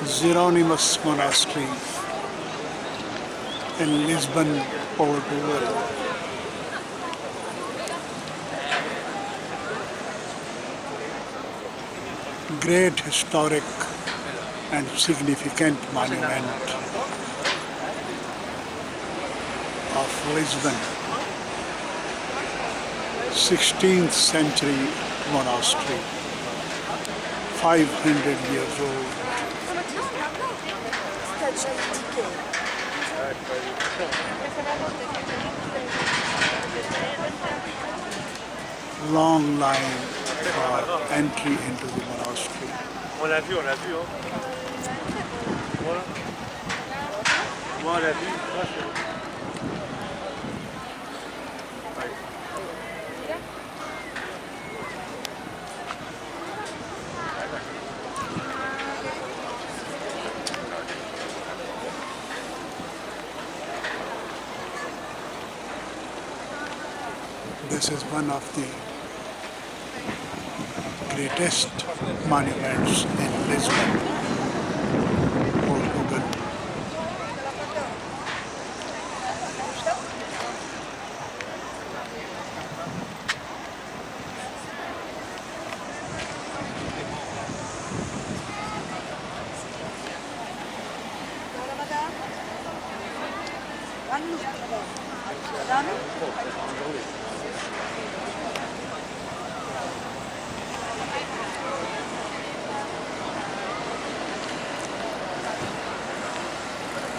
Hieronymus Monastery in Lisbon, Portugal. Great historic and significant monument of Lisbon. 16th century monastery, 500 years old. Long line for entry into the monastery. On l'a vu, hein. Voilà. Moi, on l'a vu. Moi, This is one of the greatest monuments in Lisbon, Portugal.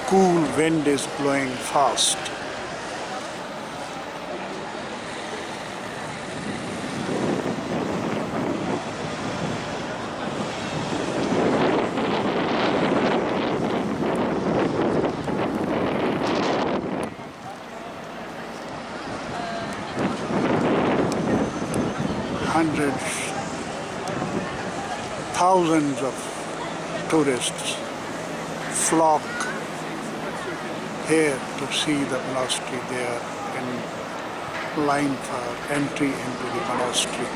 Cool wind is blowing fast. Hundreds, thousands of tourists flock here to see the monastery. They are in line for entry into the monastery.